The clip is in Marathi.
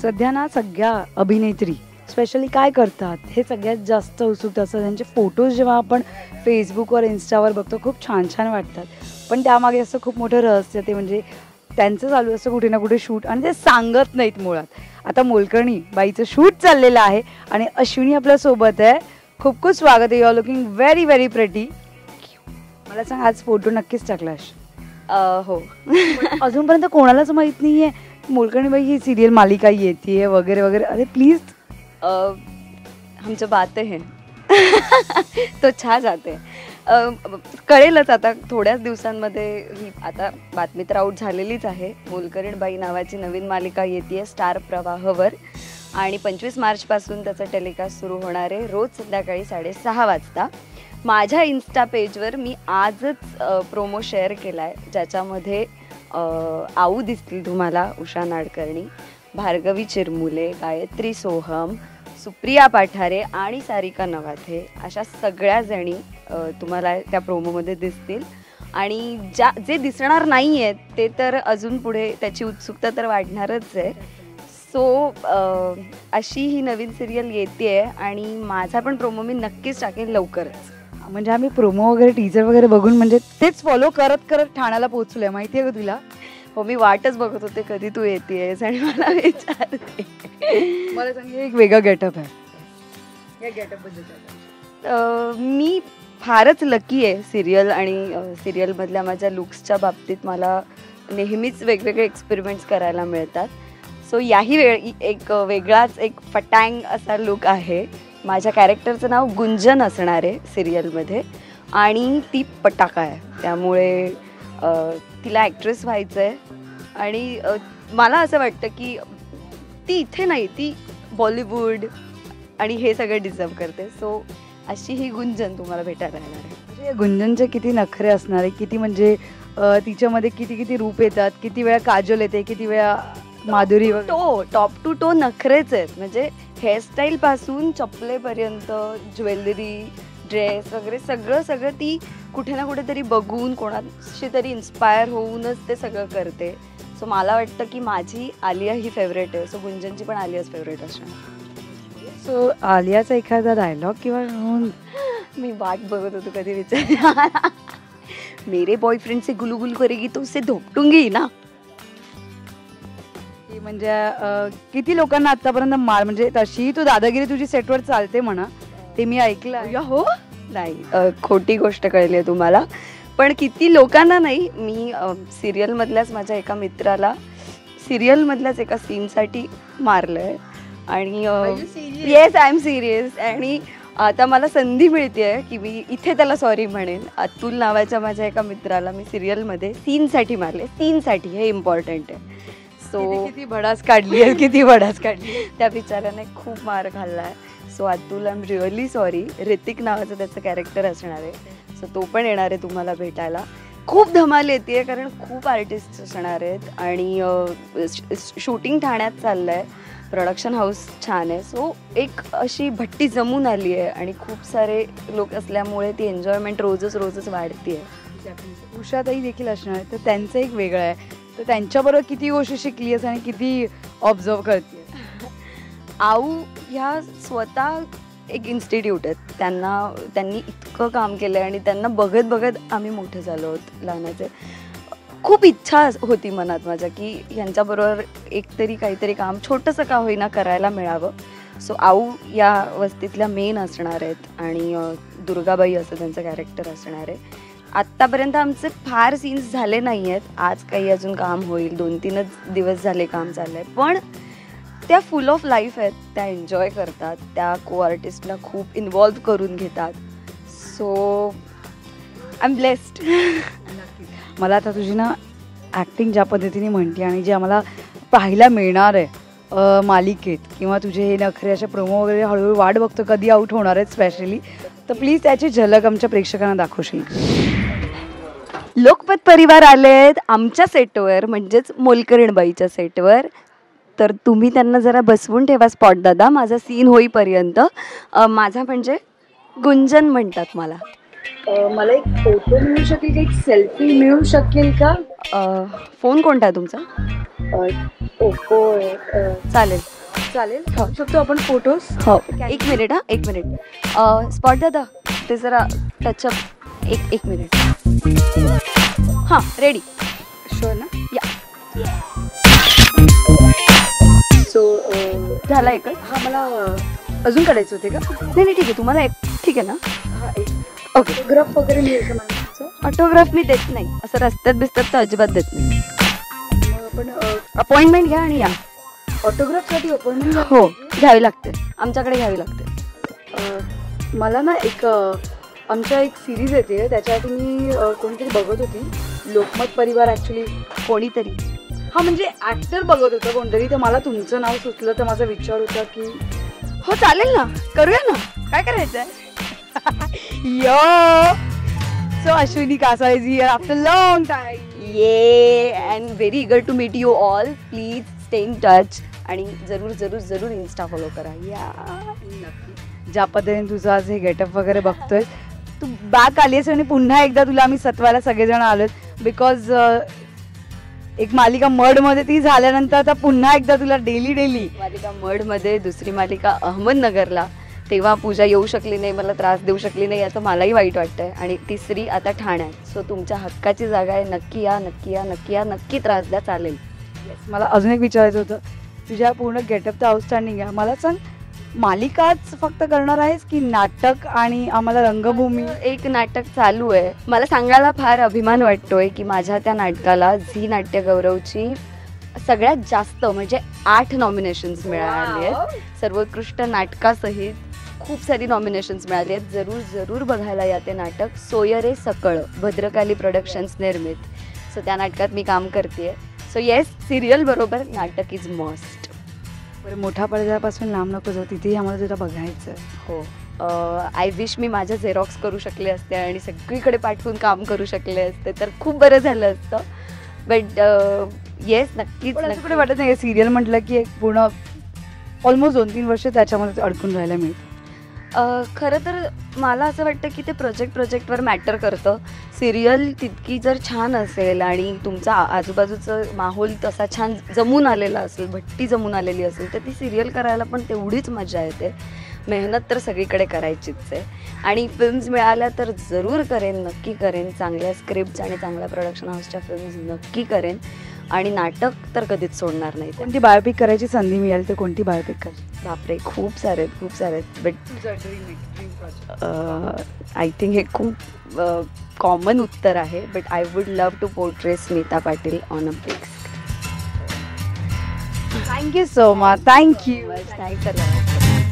सध्या ना सगळ्या अभिनेत्री स्पेशली काय करतात हे सगळ्यात जास्त उत्सुकता असतं. त्यांचे फोटोज जेव्हा आपण फेसबुकवर इंस्टावर बघतो खूप छान छान वाटतात, पण त्यामागे असं खूप मोठं रहस्य ते म्हणजे त्यांचं चालू असतं कुठे ना कुठे शूट आणि ते सांगत नाहीत मुळात. आता मोलकर्णी बाईचं शूट चाललेलं आहे आणि अश्विनी आपल्यासोबत आहे. खूप खूप स्वागत आहे. You are looking very very pretty. मला सांग आज फोटो नक्कीच टाकलास? हो. अजूनपर्यंत कोणालाच माहीत नाही आहे मोलकर्णी बाई ही सिरियल मालिका येते वगैरे वगैरे. अरे प्लीज हम जो बातें हैं तो छा जाते. कळेलच आता थोड्याच दिवसांमध्ये. ही आता बातमी तर आऊट झालेलीच आहे. मोलकरीण बाई नावाची नवीन मालिका येते स्टार प्रवाहवर आणि 25 मार्चपासून त्याचा टेलिकास्ट सुरू होणार आहे रोज संध्याकाळी 6:30 वाजता. माझ्या इन्स्टा पेजवर मी आजच प्रोमो शेअर केला आहे ज्याच्यामध्ये आऊ दिसतील तुम्हाला, उषा नाडकर्णी, भार्गवी चिरमुले, गायत्री सोहम, सुप्रिया पाठारे आणि सारिका नवाथे अशा सगळ्या जणी तुम्हाला त्या प्रोमोमध्ये दिसतील. आणि जे दिसणार नाही आहेत ते तर अजून पुढे त्याची उत्सुकता तर वाढणारच आहे. सो अशी ही नवीन सिरियल येते आणि माझा पण प्रोमो मी नक्कीच टाकेन लवकरच. म्हणजे आम्ही प्रोमो वगैरे टीजर वगैरे बघून म्हणजे तेच फॉलो करत करत ठाण्याला पोहोचलोय. माहिती आहे का तुला? हो, मी वाटच बघत होते कधी तू येतेस आणि मला विचारते. मला सांग एक वेगळा गेटअप आहे. या गेटअप बद्दल मी फारच लकी आहे सिरियल आणि सिरियलमधल्या माझ्या लुक्सच्या बाबतीत मला नेहमीच वेगवेगळे एक्सपेरिमेंट्स करायला मिळतात. सो याही एक वेगळाच एक फटांग असा लुक आहे. माझ्या कॅरेक्टरचं नाव गुंजन असणार आहे सिरियलमध्ये आणि ती पटाका आहे. त्यामुळे तिला ॲक्ट्रेस व्हायचं आहे आणि मला असं वाटतं की ती इथे नाही, ती बॉलिवूड आणि हे सगळं डिझर्व करते. सो अशी ही गुंजन तुम्हाला भेटायला येणार आहे. म्हणजे गुंजनचे किती नखरे असणार आहे, किती म्हणजे तिच्यामध्ये किती किती रूप येतात, किती वेळा काजल येते, किती वेळा माधुरी. टॉप टू टो नखरेच आहेत. म्हणजे हेअरस्टाईलपासून चपलेपर्यंत, ज्वेलरी, ड्रेस वगैरे सगळं ती कुठे ना कुठेतरी बघून कोणाशी तरी इन्स्पायर होऊनच ते सगळं करते. सो मला वाटतं की माझी आलिया ही फेवरेट आहे. सो गुंजनची पण आलियाच फेवरेट असणार. सो आलियाचा एखादा डायलॉग किंवा मी वाट बघत होतो कधी विचार. मेरे बॉयफ्रेंड से गुलू करेगी तो उसे धोपटूंगी ना. म्हणजे किती लोकांना आतापर्यंत मार म्हणजे तशी तू दादागिरी तुझी सेटवर चालते म्हणा, ते मी ऐकलं. हो नाही, खोटी गोष्ट कळली आहे तुम्हाला. पण किती लोकांना नाही, मी सिरियलमधल्याच माझ्या एका मित्राला सिरियलमधल्याच एका सीनसाठी मारलं आहे. आणि येस, आय एम सिरियस. आणि आता मला संधी मिळते आहे की मी इथे त्याला सॉरी म्हणेन. अतुल नावाच्या माझ्या एका मित्राला मी सिरियलमध्ये सीनसाठी मारले. सीनसाठी, हे इम्पॉर्टंट आहे. सो किती भडास काढली आहे, किती भडास काढली. त्या बिचाऱ्याने खूप मार खाल्ला आहे. So Atul, I am really sorry. Hrithik नावाचं त्याचं कॅरेक्टर असणार आहे. सो तो पण येणार आहे तुम्हाला भेटायला. खूप धमाल येते आहे कारण खूप आर्टिस्ट असणार आहेत आणि शूटिंग ठाण्यात चाललं आहे. प्रोडक्शन हाऊस छान आहे. सो एक अशी भट्टी जमून आली आहे आणि खूप सारे लोक असल्यामुळे ती एन्जॉयमेंट रोजच वाढते आहे. उषाताई देखील असणार आहे, तर त्यांचं एक वेगळं आहे. तर त्यांच्याबरोबर किती गोष्टी शिकली आहेस आणि किती ऑब्झर्व करते? आऊ ह्या स्वतः एक इन्स्टिट्यूट आहेत. त्यांनी इतकं काम केलं आहे आणि त्यांना बघत बघत आम्ही मोठे झालो आहोत लहानाचे. खूप इच्छा होती मनात माझ्या की ह्यांच्याबरोबर एकतरी काहीतरी काम छोटंसं का होईना करायला मिळावं. सो आऊ या वस्तीतल्या मेन असणार आहेत आणि दुर्गाबाई असं त्यांचं कॅरेक्टर असणार आहे. आत्तापर्यंत आमचे फार सीन्स झाले नाही आहेत. आज काही अजून काम होईल, 2-3 दिवस झाले काम चाललं आहे. पण त्या फुल ऑफ लाईफ आहेत, त्या एन्जॉय करतात, त्या को आर्टिस्टला खूप इन्व्हॉल्व करून घेतात. So I am blessed. मला आता तुझी ना ॲक्टिंग ज्या पद्धतीने म्हणते आणि जे आम्हाला पाहायला मिळणार आहे मालिकेत किंवा तुझे हे नखरे अशा प्रोमो वगैरे हळूहळू वाट बघतो कधी आऊट होणार आहेत स्पेशली, तर प्लीज त्याची झलक आमच्या प्रेक्षकांना दाखवशील? लोकपत परिवार आलेत आमच्या सेटवर, म्हणजेच मोलकरीणबाईच्या सेटवर. तर तुम्ही त्यांना जरा बसवून ठेवा स्पॉट दादा, माझा सीन होईपर्यंत. माझा म्हणजे गुंजन म्हणतात मला. मला एक फोटो मिळू शकेल का, एक सेल्फी मिळू शकेल का? फोन कोणता आहे तुमचा? ओप्पो चालेल चालेल घेऊ शकतो आपण फोटोज. हो. एक मिनिट, एक मिनिट. स्पॉट दादा ते जरा टचअप. एक मिनिट. हां रेडी. शुअर ना. या. सो झाला एकच. हा मला अजून काढायचे होते का? नाही ठीक आहे, तुम्हाला एक ठीक आहे ना. हा एक. ओके. ऑटोग्राफ वगैरे मिळेल का मला? ऑटोग्राफ मी देत नाही, असं रस्त्यात बिस्त्यात तर अजिबात देत नाही. मग आपण अपॉइंटमेंट घ्या आणि या. ऑटोग्राफसाठी अपॉइंटमेंट हो घ्यावी लागते, आमच्याकडे घ्यावी लागते. मला ना एक आमच्या एक सिरीज येते त्याच्यासाठी मी कोणीतरी बघत होती. लोकमत परिवार ॲक्च्युली कोणीतरी. हा म्हणजे ॲक्टर बघत होतं कोणतरी, तर मला तुमचं नाव सुचलं तर माझा विचार होता की हो चालेल ना, करूया ना. काय करायचं आहे? Yo so Ashwini Kasale ji after long time. Yeah and very eager to meet you all. Please stay in touch आणि जरूर जरूर जरूर इन्स्टा फॉलो करा. या ज्या पद्धतीने तुझं आज हे गेटअप वगैरे बघतोय, तू बॅक आली आहेस आणि पुन्हा एकदा तुला आम्ही सत्वायला सगळेजण आलोत. बिकॉज एक मालिका मडमध्ये ती झाल्यानंतर आता पुन्हा एकदा तुला डेली मालिका मडमध्ये, दुसरी मालिका अहमदनगरला, तेव्हा पूजा येऊ शकली नाही, मला त्रास देऊ शकली नाही, याचं मलाही वाईट वाटतंय. आणि तिसरी आता ठाण्यात. सो तुमच्या हक्काची जागा आहे, नक्की या, नक्की या, नक्की या, नक्की त्रास द्या, चालेल. मला अजून एक विचारायचं होतं, तुझ्या पूर्ण गेटअप तर आउटस्टँडिंग आहे. मला सांग, मालिकाच फक्त करणार आहेस की नाटक आणि आम्हाला रंगभूमी? एक नाटक चालू आहे. मला सांगायला फार अभिमान वाटतोय की माझ्या त्या नाटकाला झी नाट्यगौरवची सगळ्यात जास्त म्हणजे 8 नॉमिनेशन्स मिळाले आहेत. सर्वोत्कृष्ट नाटकासहित खूप सारी नॉमिनेशन्स मिळाली आहेत. जरूर जरूर बघायला या ते नाटक. सोयरे सकळ, भद्रकाली प्रोडक्शन्स निर्मित. सो त्या नाटकात मी काम करते. सो येस, सिरियल बरोबर नाटक इज मस्ट. बरं, मोठ्या पडद्यापासून लांब नको जाऊ, तिथेही आम्हाला तुला बघायचं. हो. आय विश मी माझ्या झेरॉक्स करू शकले असते आणि सगळीकडे पाठवून काम करू शकले असते, तर खूप बरं झालं असतं. बट येस, नक्कीच. कुठे वाटत नाही सिरियल म्हटलं की एक पूर्ण ऑलमोस्ट 2-3 वर्ष त्याच्यामध्ये अडकून राहायला मिळतं. खरं तर मला असं वाटतं की ते प्रोजेक्टवर मॅटर करतं. सिरियल तितकी जर छान असेल आणि तुमचा आजूबाजूचं माहोल तसा छान जमून आलेला असेल, भट्टी जमून आलेली असेल, तर ती सिरियल करायला पण तेवढीच मजा येते. मेहनत तर सगळीकडे करायचीच आहे. आणि फिल्म्स मिळाल्या तर जरूर करेन, नक्की करेन. चांगल्या स्क्रिप्ट्स आणि चांगल्या प्रोडक्शन हाऊसच्या फिल्म्स नक्की करेन. आणि नाटक तर कधीच सोडणार नाही. कोणती बायोपिक करायची संधी मिळाली तर कोणती बायोपिक कर? बापरे, खूप सारे आहेत. बट आय थिंक हे खूप कॉमन उत्तर आहे. But I would love to portray Smita Patil on a big screen. Thank you so much. Thank you. Thanks a lot.